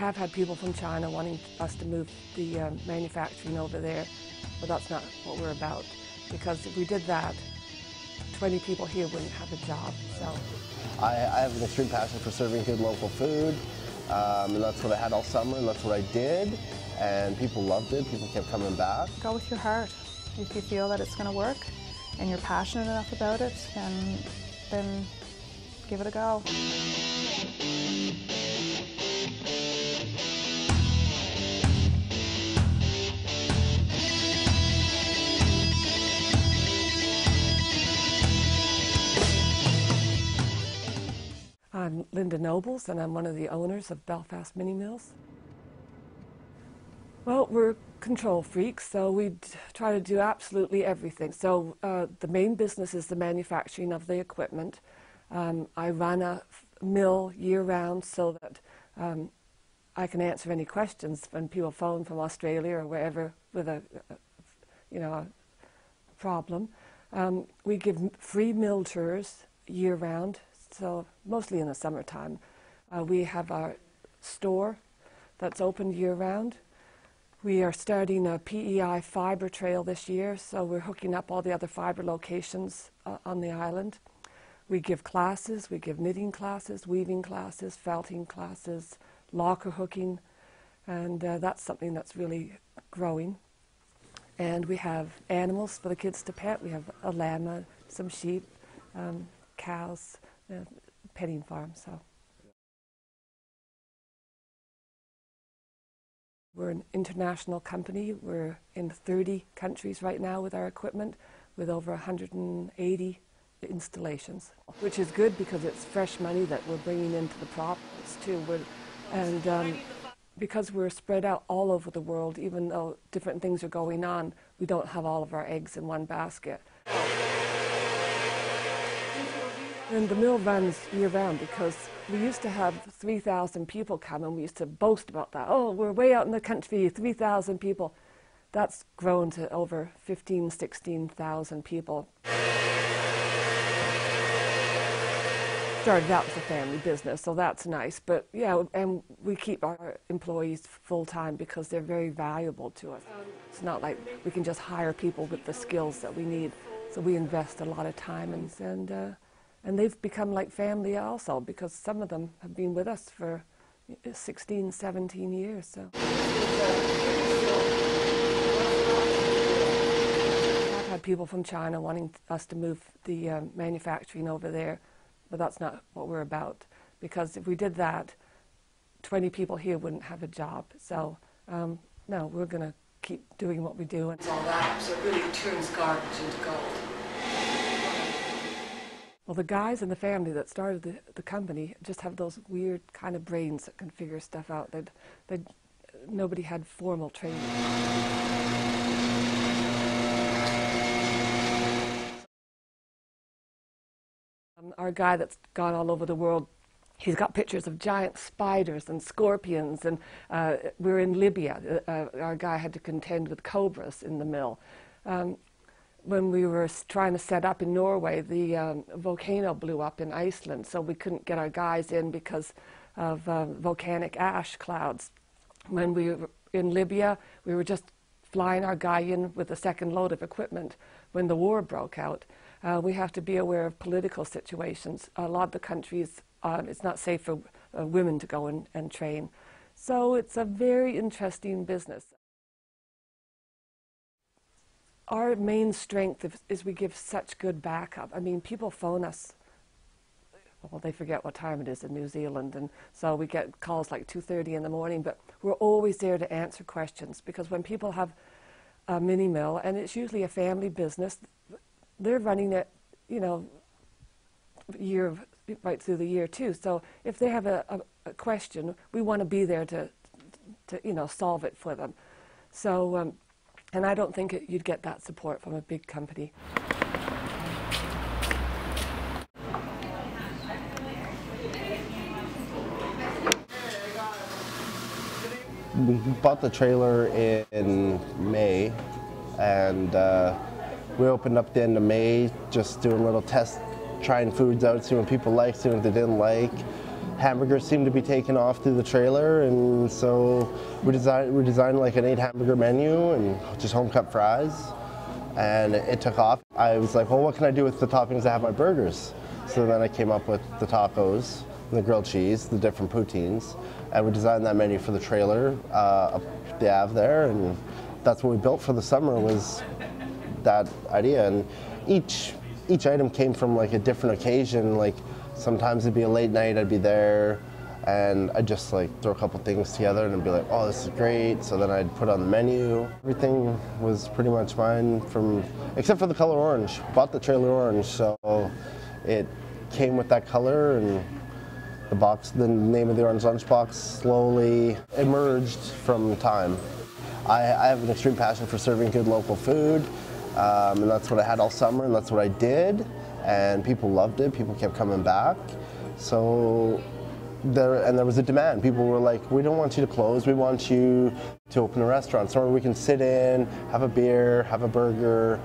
have had people from China wanting us to move the manufacturing over there, but that's not what we're about. Because if we did that, 20 people here wouldn't have a job. So I have an extreme passion for serving good local food, and that's what I had all summer, and that's what I did, and people loved it. People kept coming back. Go with your heart. If you feel that it's going to work and you're passionate enough about it, then give it a go. I'm Linda Nobles, and I'm one of the owners of Belfast Mini Mills. Well, we're control freaks, so we try to do absolutely everything. So the main business is the manufacturing of the equipment. I run a mill year-round so that I can answer any questions when people phone from Australia or wherever with a problem. We give free mill tours year-round, so mostly in the summertime. We have our store that's open year-round. We are starting a PEI fibre trail this year, so we're hooking up all the other fibre locations on the island. We give classes, we give knitting classes, weaving classes, felting classes, locker hooking, and that's something that's really growing. And we have animals for the kids to pet. We have a llama, some sheep, cows, petting farm. So we're an international company. We're in 30 countries right now with our equipment, with over 180 installations, which is good because it's fresh money that we're bringing into the province too. And because we're spread out all over the world, even though different things are going on, we don't have all of our eggs in one basket. And the mill runs year-round because we used to have 3,000 people come, and we used to boast about that. Oh, we're way out in the country, 3,000 people. That's grown to over 15,000, 16,000 people. Started out as a family business, so that's nice. But yeah, and we keep our employees full-time because they're very valuable to us. It's not like we can just hire people with the skills that we need. So we invest a lot of time, and they've become like family also, because some of them have been with us for 16, 17 years. So I've had people from China wanting us to move the manufacturing over there, but that's not what we're about. Because if we did that, 20 people here wouldn't have a job. So no, we're going to keep doing what we do. And all that, so it really turns garbage into gold. Well, the guys in the family that started the company just have those weird kind of brains that can figure stuff out. Nobody had formal training. Our guy that's gone all over the world, he's got pictures of giant spiders and scorpions, and we're in Libya. Our guy had to contend with cobras in the mill. When we were trying to set up in Norway, the volcano blew up in Iceland, so we couldn't get our guys in because of volcanic ash clouds. When we were in Libya, we were just flying our guy in with a second load of equipment when the war broke out. We have to be aware of political situations. A lot of the countries, it's not safe for women to go and train. So it's a very interesting business. Our main strength is we give such good backup. I mean, people phone us, well, they forget what time it is in New Zealand, and so we get calls like 2:30 in the morning, but we're always there to answer questions, because when people have a mini mill, and it's usually a family business, they're running it, right through the year too. So if they have a question, we want to be there to solve it for them. So. And I don't think you'd get that support from a big company. We bought the trailer in May, and we opened up the end of May, just doing little tests, trying foods out, seeing what people liked, seeing what they didn't like. hamburgers seemed to be taken off through the trailer, and so we designed like an 8 hamburger menu and just home cut fries, and it took off. I was like, well, what can I do with the toppings that have my burgers? So then I came up with the tacos, the grilled cheese, the different poutines, and we designed that menu for the trailer up the Ave there, and that's what we built for the summer, was that idea. And each item came from like a different occasion. Like sometimes it'd be a late night, I'd be there, and I'd just like throw a couple things together and I'd be like, oh, this is great. So then I'd put it on the menu. Everything was pretty much mine, except for the color orange. Bought the trailer orange, so it came with that color, and the name of the orange lunchbox slowly emerged from time. I have an extreme passion for serving good local food, and that's what I had all summer, and that's what I did, and people loved it. People kept coming back, so there was a demand. People were like, we don't want you to close, we want you to open a restaurant somewhere we can sit in, have a beer, have a burger.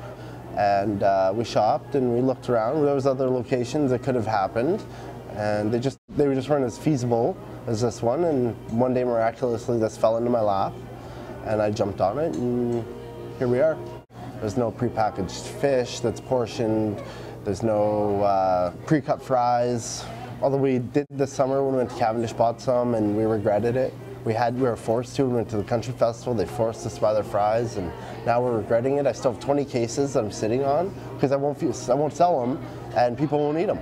And we shopped and we looked around. There was other locations that could have happened, and they just weren't as feasible as this one. And one day, miraculously, this fell into my lap, and I jumped on it, and here we are. There's no prepackaged fish that's portioned. There's no pre-cut fries. Although we did this summer when we went to Cavendish, bought some, and we regretted it. We were forced to. We went to the country festival. They forced us to buy their fries, and now we're regretting it. I still have 20 cases that I'm sitting on because I won't sell them, and people won't eat them.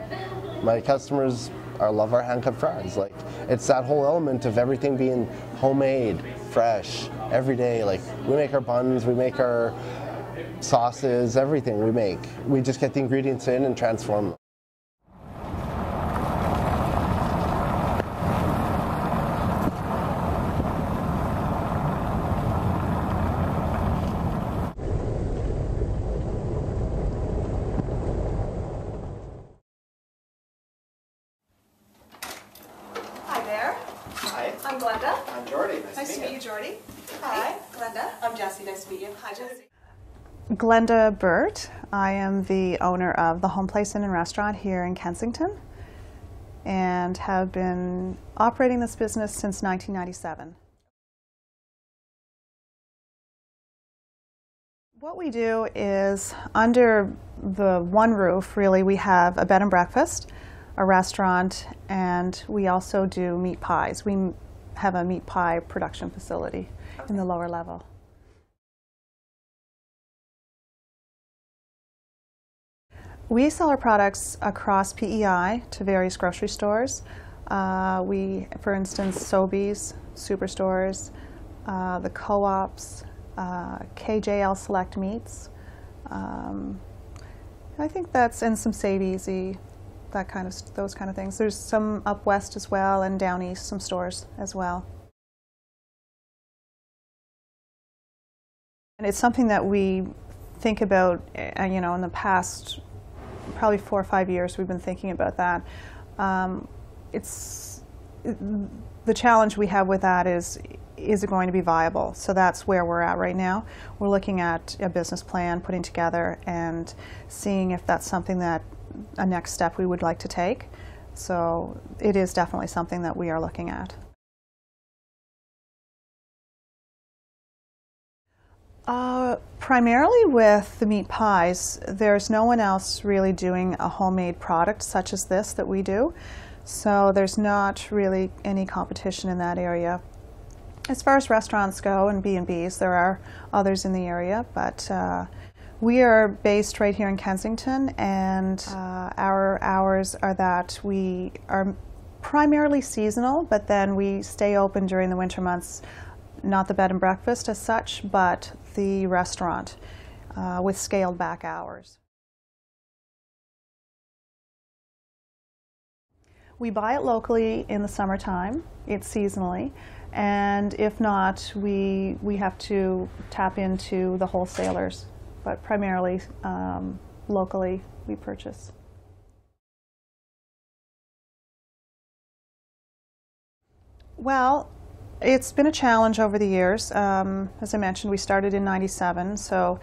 My customers love our hand-cut fries. Like, it's that whole element of everything being homemade, fresh, every day. Like, we make our buns, we make our sauces, everything we make. We just get the ingredients in and transform them. I'm Glenda. I'm Jordy. Nice to meet you, Jordy. Hi, Glenda. I'm Jessie. Nice to meet you. Hi, Jessie. Glenda Burt. I am the owner of the Home Place Inn and Restaurant here in Kensington, and have been operating this business since 1997. What we do is, under the one roof, really, we have a bed and breakfast, a restaurant, and we also do meat pies. We have a meat pie production facility in the lower level. We sell our products across PEI to various grocery stores. For instance, Sobeys, Superstores, the co-ops, KJL Select Meats. I think that's, and some Save Easy, those kind of things. There's some up west as well, and down east, some stores as well. And it's something that we think about, in the past, probably 4 or 5 years, we've been thinking about that. The challenge we have with that is it going to be viable? So that's where we're at right now. We're looking at a business plan, putting together, and seeing if that's something that a next step we would like to take. So it is definitely something that we are looking at. Primarily with the meat pies, there's no one else really doing a homemade product such as this that we do. So there's not really any competition in that area. As far as restaurants go and B&Bs, there are others in the area, but we are based right here in Kensington, and our hours are that we are primarily seasonal, but then we stay open during the winter months, not the bed and breakfast as such, but the restaurant with scaled back hours. We buy it locally in the summertime, it's seasonally, and if not, we have to tap into the wholesalers, but primarily locally we purchase. Well, it's been a challenge over the years. As I mentioned, we started in '97, so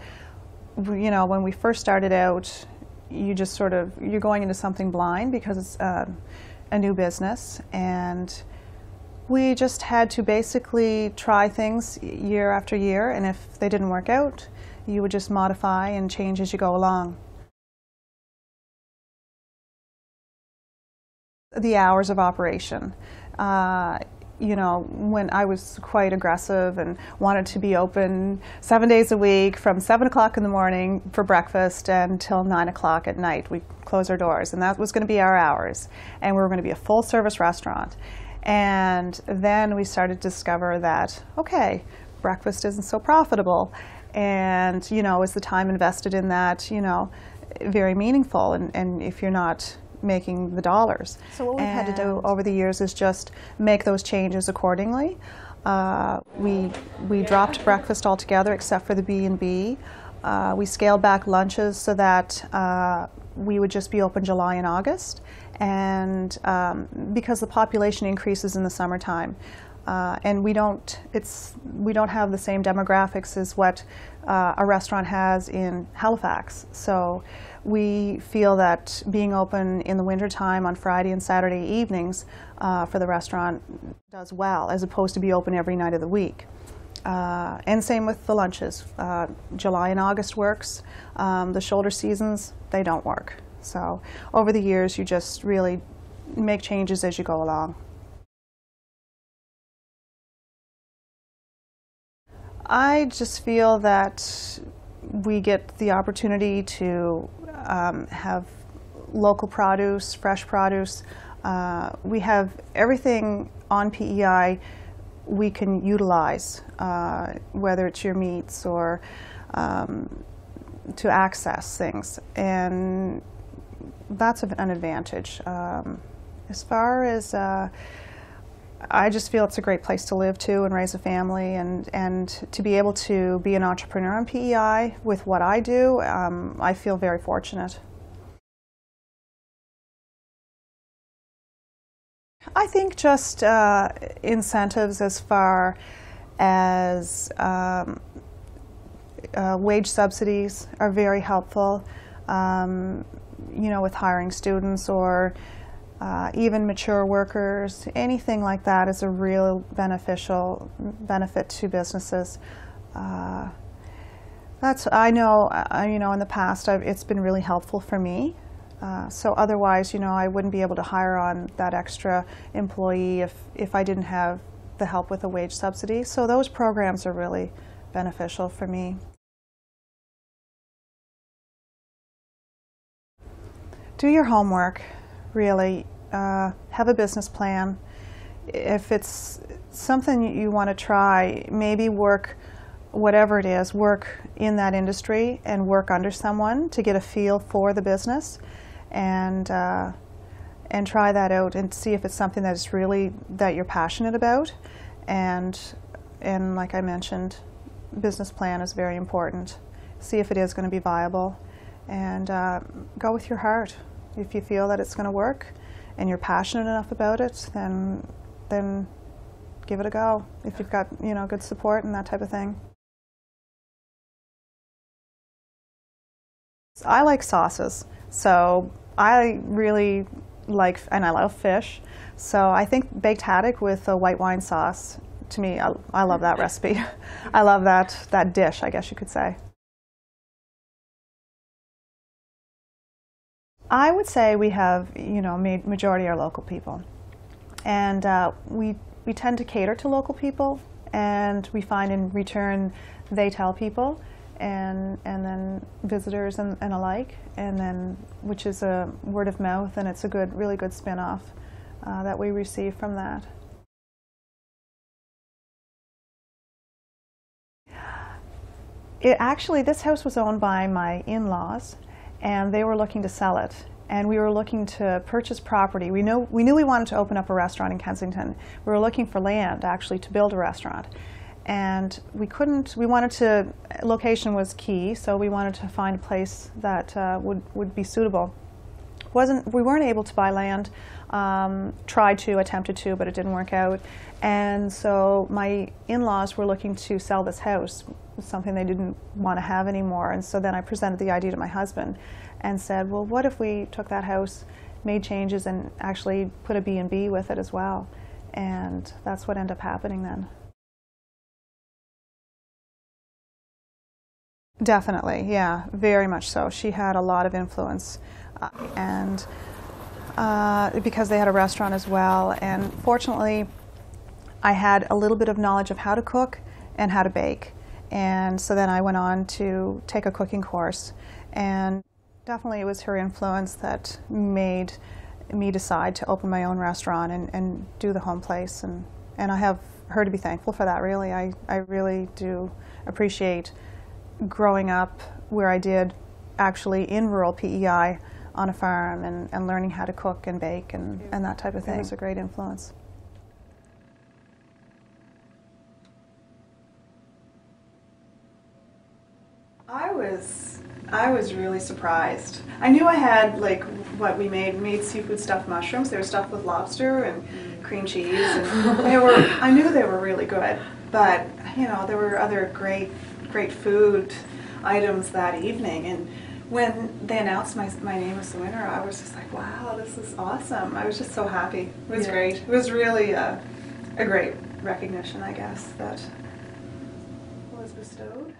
when we first started out, you're going into something blind because a new business, and we just had to basically try things year after year, and if they didn't work out, you would just modify and change as you go along. The hours of operation. You know, when I was quite aggressive and wanted to be open 7 days a week from 7 o'clock in the morning for breakfast until 9 o'clock at night. We close our doors, and that was going to be our hours. And we were going to be a full-service restaurant. And then we started to discover that, okay, breakfast isn't so profitable. And, you know, is the time invested in that, you know, very meaningful? And if you're not making the dollars. So what we've had to do over the years is just make those changes accordingly. We dropped breakfast altogether except for the B&B. We scaled back lunches so that we would just be open July and August, and because the population increases in the summertime, and we don't have the same demographics as what a restaurant has in Halifax. So we feel that being open in the wintertime on Friday and Saturday evenings for the restaurant does well, as opposed to be open every night of the week. And same with the lunches. July and August works. The shoulder seasons, they don't work. So over the years, you just really make changes as you go along. I just feel that we get the opportunity to have local produce, fresh produce. We have everything on PEI we can utilize, whether it's your meats or to access things, and that's an advantage. As far as I just feel it's a great place to live too and raise a family, and to be able to be an entrepreneur on PEI with what I do, I feel very fortunate. I think just incentives as far as wage subsidies are very helpful, you know, with hiring students or even mature workers. Anything like that is a real benefit to businesses. I know in the past it's been really helpful for me. So otherwise, you know, I wouldn't be able to hire on that extra employee if I didn't have the help with a wage subsidy. So those programs are really beneficial for me. Do your homework, really. Have a business plan. If it's something you want to try, maybe work, whatever it is, work in that industry and work under someone to get a feel for the business, and try that out and see if it's something that is really that you're passionate about. And like I mentioned, business plan is very important. See if it is going to be viable, and go with your heart. If you feel that it's going to work and you're passionate enough about it, then give it a go. If you've got, you know, good support and that type of thing. I like sauces, so I really like, and I love fish. So I think baked haddock with a white wine sauce, to me, I love that recipe. I love that dish, I guess you could say. I would say we have, you know, majority are local people, and we tend to cater to local people, and we find in return they tell people, and then visitors and alike, and then which is a word of mouth, and it's a really good spin-off that we receive from that. Actually, this house was owned by my in-laws, and they were looking to sell it, and we were looking to purchase property. We knew we wanted to open up a restaurant in Kensington. We were looking for land actually to build a restaurant, and we couldn't. Location was key, so we wanted to find a place that would be suitable. We weren't able to buy land. Attempted to, but it didn't work out. And so my in-laws were looking to sell this house, something they didn't want to have anymore. And so then I presented the idea to my husband and said, well, what if we took that house, made changes and actually put a B&B with it as well. And that's what ended up happening then. Definitely, yeah, very much so. She had a lot of influence, and because they had a restaurant as well. And fortunately, I had a little bit of knowledge of how to cook and how to bake. And so then I went on to take a cooking course. And definitely it was her influence that made me decide to open my own restaurant and do the home place. And I have her to be thankful for that, really. I really do appreciate growing up where I did, actually in rural PEI on a farm, and learning how to cook and bake and that type of thing. It was a great influence. I was really surprised. I knew I had, like, what we made seafood stuffed mushrooms. They were stuffed with lobster and cream cheese, and I knew they were really good. But you know, there were other great food items that evening, and when they announced my name as the winner, I was just like, wow, this is awesome. I was just so happy. It was great. It was really a great recognition, I guess, that was bestowed.